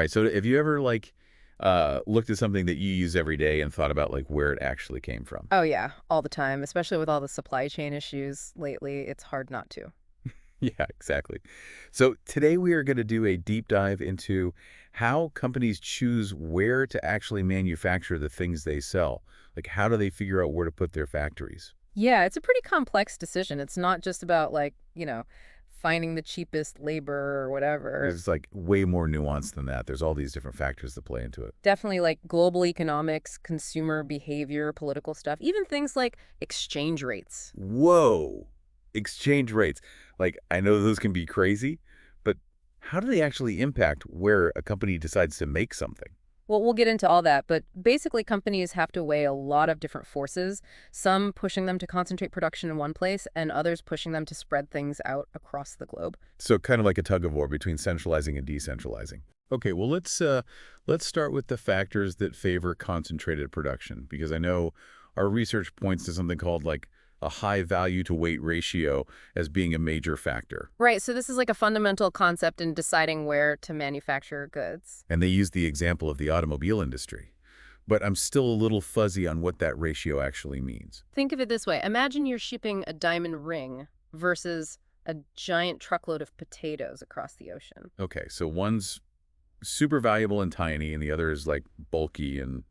All right, so have you ever looked at something that you use every day and thought about like where it actually came from? Oh, yeah, all the time, especially with all the supply chain issues lately, it's hard not to. Yeah, exactly. So today we are going to do a deep dive into how companies choose where to actually manufacture the things they sell. Like how do they figure out where to put their factories? Yeah, it's a pretty complex decision. It's not just about finding the cheapest labor or whatever. There's like way more nuance than that. There's all these different factors that play into it. Definitely like global economics, consumer behavior, political stuff, even things like exchange rates. Whoa. Exchange rates. Like I know those can be crazy, but how do they actually impact where a company decides to make something? Well, we'll get into all that, but basically companies have to weigh a lot of different forces, some pushing them to concentrate production in one place and others pushing them to spread things out across the globe. So kind of like a tug of war between centralizing and decentralizing. Okay, well let's start with the factors that favor concentrated production because I know our research points to something called like a high value to weight ratio as being a major factor. Right, so this is like a fundamental concept in deciding where to manufacture goods. And they use the example of the automobile industry. But I'm still a little fuzzy on what that ratio actually means. Think of it this way. Imagine you're shipping a diamond ring versus a giant truckload of potatoes across the ocean. Okay, so one's super valuable and tiny and the other is like bulky and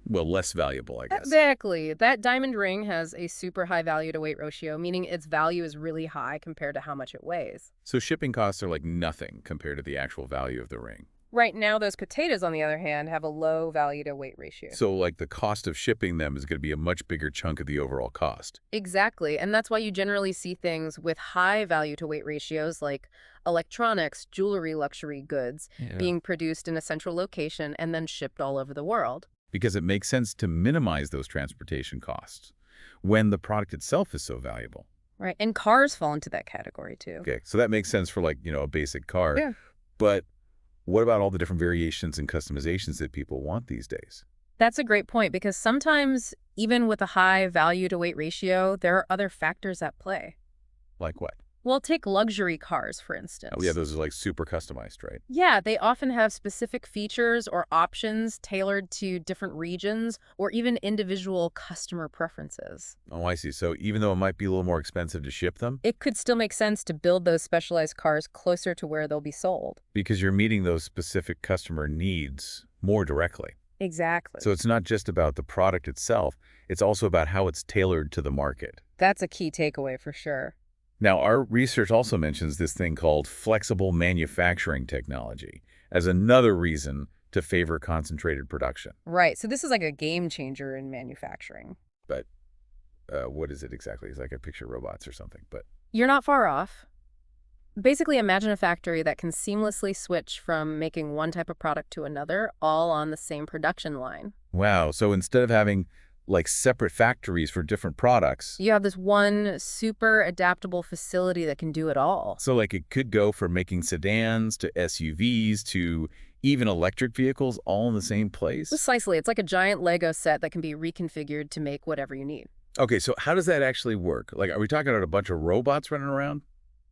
well, less valuable, I guess. Exactly. That diamond ring has a super high value to weight ratio, meaning its value is really high compared to how much it weighs. So shipping costs are like nothing compared to the actual value of the ring. Right now, those potatoes, on the other hand, have a low value to weight ratio. So like the cost of shipping them is going to be a much bigger chunk of the overall cost. Exactly. And that's why you generally see things with high value to weight ratios like electronics, jewelry, luxury goods Yeah. being produced in a central location and then shipped all over the world. Because it makes sense to minimize those transportation costs when the product itself is so valuable. Right. And cars fall into that category too. Okay, so that makes sense for like, a basic car. Yeah. But what about all the different variations and customizations that people want these days? That's a great point because sometimes, even with a high value to weight ratio, there are other factors at play. Like what? Well, take luxury cars, for Oh, yeah, instance. those are like super customized, right? Yeah, they often have specific features or options tailored to different regions or even individual customer preferences. Oh, I see. So even though it might be a little more expensive to ship them, It could still make sense to build those specialized cars closer to where they'll be sold. because you're meeting those specific customer needs more directly. Exactly. So it's not just about the product itself, it's also about how it's tailored to the market. That's a key takeaway for sure. Now, our research also mentions this thing called flexible manufacturing technology as another reason to favor concentrated production. Right, so this is like a game changer in manufacturing. But what is it exactly? It's like I picture robots or something. But You're not far off. Basically, imagine a factory that can seamlessly switch from making one type of product to another, all on the same production line. wow, so instead of having like separate factories for different products, You have this one super adaptable facility that can do it all. so like it could go from making sedans to SUVs to even electric vehicles all in the same place? Precisely. It's like a giant Lego set that can be reconfigured to make whatever you need. Okay, so how does that actually work? Like, are we talking about a bunch of robots running around?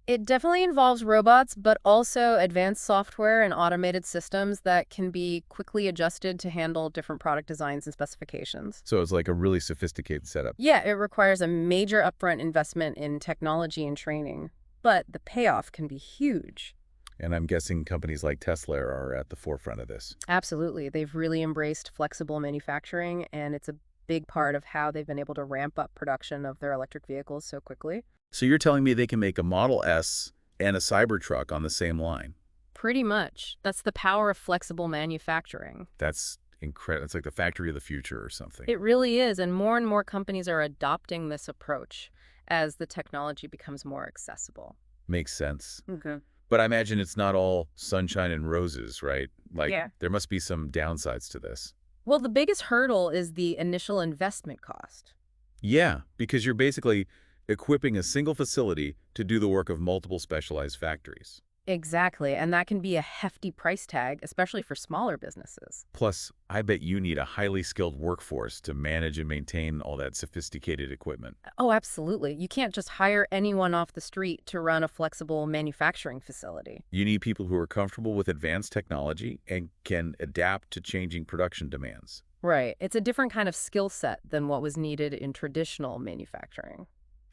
It definitely involves robots, but also advanced software and automated systems that can be quickly adjusted to handle different product designs and specifications. So it's like a really sophisticated setup. Yeah, it requires a major upfront investment in technology and training, but the payoff can be huge. And I'm guessing companies like Tesla are at the forefront of this. Absolutely. They've really embraced flexible manufacturing, and it's a big part of how they've been able to ramp up production of their electric vehicles so quickly. So you're telling me they can make a Model S and a Cybertruck on the same line? Pretty much. That's the power of flexible manufacturing. That's incredible. It's like the factory of the future or something. It really is, and more companies are adopting this approach as the technology becomes more accessible. Makes sense. Okay. But I imagine it's not all sunshine and roses, right? Like, Yeah. there must be some downsides to this. Well, the biggest hurdle is the initial investment cost. Yeah, because you're basically equipping a single facility to do the work of multiple specialized factories. Exactly, and that can be a hefty price tag, especially for smaller businesses. Plus, I bet you need a highly skilled workforce to manage and maintain all that sophisticated equipment. Oh, absolutely. You can't just hire anyone off the street to run a flexible manufacturing facility. You need people who are comfortable with advanced technology and can adapt to changing production demands. Right. It's a different kind of skill set than what was needed in traditional manufacturing.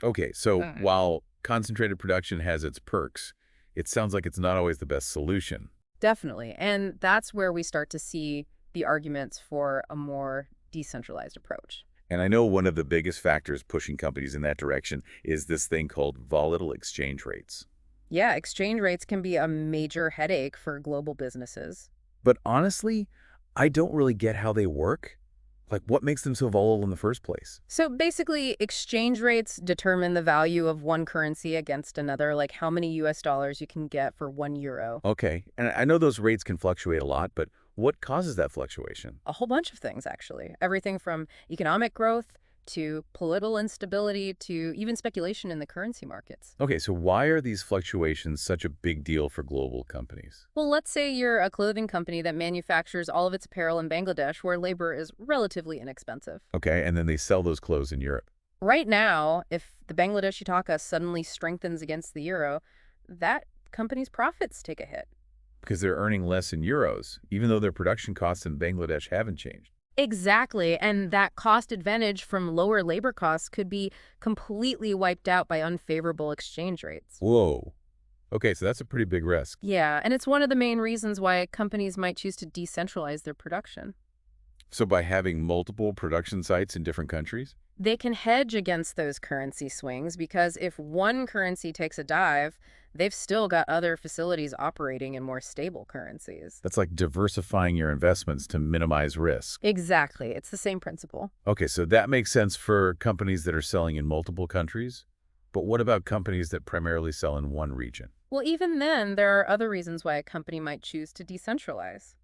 Okay, so while concentrated production has its perks, it sounds like it's not always the best solution. Definitely. And that's where we start to see the arguments for a more decentralized approach. And I know one of the biggest factors pushing companies in that direction is this thing called volatile exchange rates. Yeah, exchange rates can be a major headache for global businesses. But honestly, I don't really get how they work. Like, what makes them so volatile in the first place? So basically, exchange rates determine the value of one currency against another, like how many US dollars you can get for 1 euro. Okay, and I know those rates can fluctuate a lot, but what causes that fluctuation? A whole bunch of things, actually. Everything from economic growth to political instability to even speculation in the currency markets. Okay, so why are these fluctuations such a big deal for global companies? Well, let's say you're a clothing company that manufactures all of its apparel in Bangladesh, where labor is relatively inexpensive. Okay, and then they sell those clothes in Europe. Right now, if the Bangladeshi taka suddenly strengthens against the euro, that company's profits take a hit. Because they're earning less in euros, even though their production costs in Bangladesh haven't changed. Exactly, and that cost advantage from lower labor costs could be completely wiped out by unfavorable exchange rates. Whoa. Okay, so that's a pretty big risk. Yeah, and it's one of the main reasons why companies might choose to decentralize their production. So by having multiple production sites in different countries? They can hedge against those currency swings because if one currency takes a dive, they've still got other facilities operating in more stable currencies. That's like diversifying your investments to minimize risk. Exactly. It's the same principle. Okay, so that makes sense for companies that are selling in multiple countries. But what about companies that primarily sell in one region? Well, even then, there are other reasons why a company might choose to decentralize.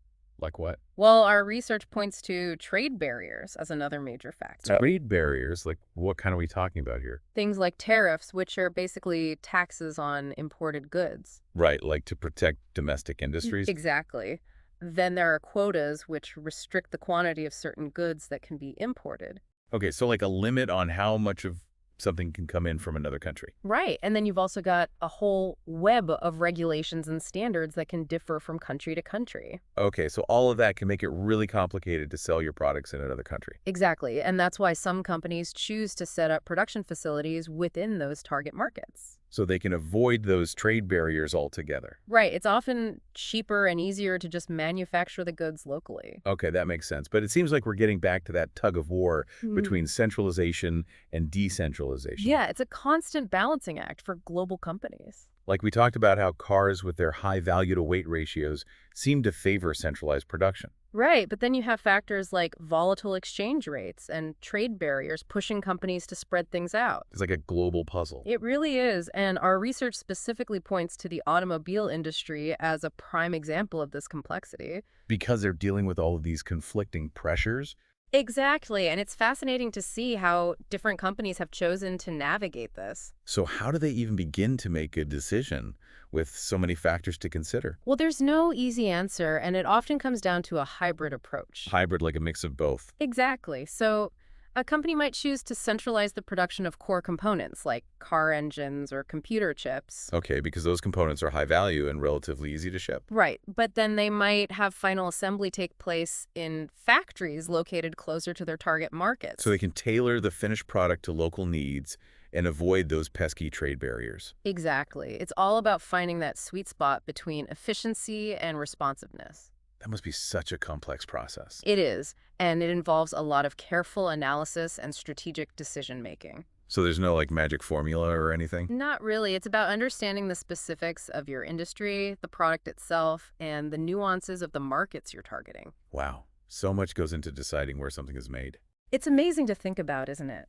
Like what? Well, our research points to trade barriers as another major factor. Trade barriers, like what kind are we talking about here? Things like tariffs, which are basically taxes on imported goods. Right, like to protect domestic industries? Exactly. Then there are quotas, which restrict the quantity of certain goods that can be imported. Okay, so like a limit on how much of something can come in from another country. Right. And then you've also got a whole web of regulations and standards that can differ from country to country. Okay, so all of that can make it really complicated to sell your products in another country. Exactly. And that's why some companies choose to set up production facilities within those target markets. So they can avoid those trade barriers altogether. Right. It's often cheaper and easier to just manufacture the goods locally. Okay, that makes sense. But it seems like we're getting back to that tug of war between centralization and decentralization. Yeah, it's a constant balancing act for global companies. Like we talked about how cars with their high value-to-weight ratios seem to favor centralized production. Right, but then you have factors like volatile exchange rates and trade barriers pushing companies to spread things out. It's like a global puzzle. It really is, and our research specifically points to the automobile industry as a prime example of this complexity. Because they're dealing with all of these conflicting pressures. Exactly, and it's fascinating to see how different companies have chosen to navigate this. So how do they even begin to make a decision with so many factors to consider? Well, there's no easy answer, and it often comes down to a hybrid approach. Hybrid, like a mix of both. Exactly. So a company might choose to centralize the production of core components like car engines or computer chips. Okay, because those components are high value and relatively easy to ship. Right, but then they might have final assembly take place in factories located closer to their target markets. So they can tailor the finished product to local needs and avoid those pesky trade barriers. Exactly. It's all about finding that sweet spot between efficiency and responsiveness. That must be such a complex process. It is, and it involves a lot of careful analysis and strategic decision-making. So there's no like magic formula or anything? Not really. It's about understanding the specifics of your industry, the product itself, and the nuances of the markets you're targeting. Wow. So much goes into deciding where something is made. It's amazing to think about, isn't it?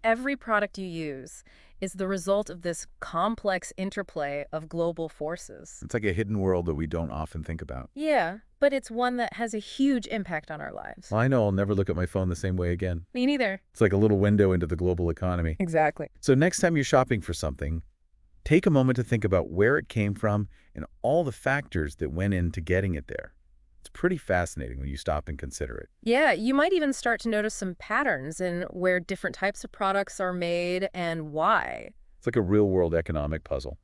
Every product you use is the result of this complex interplay of global forces. It's like a hidden world that we don't often think about. Yeah, but it's one that has a huge impact on our lives. Well, I know I'll never look at my phone the same way again. Me neither. It's like a little window into the global economy. Exactly. So next time you're shopping for something, take a moment to think about where it came from and all the factors that went into getting it there. It's pretty fascinating when you stop and consider it. Yeah, you might even start to notice some patterns in where different types of products are made and why. It's like a real-world economic puzzle.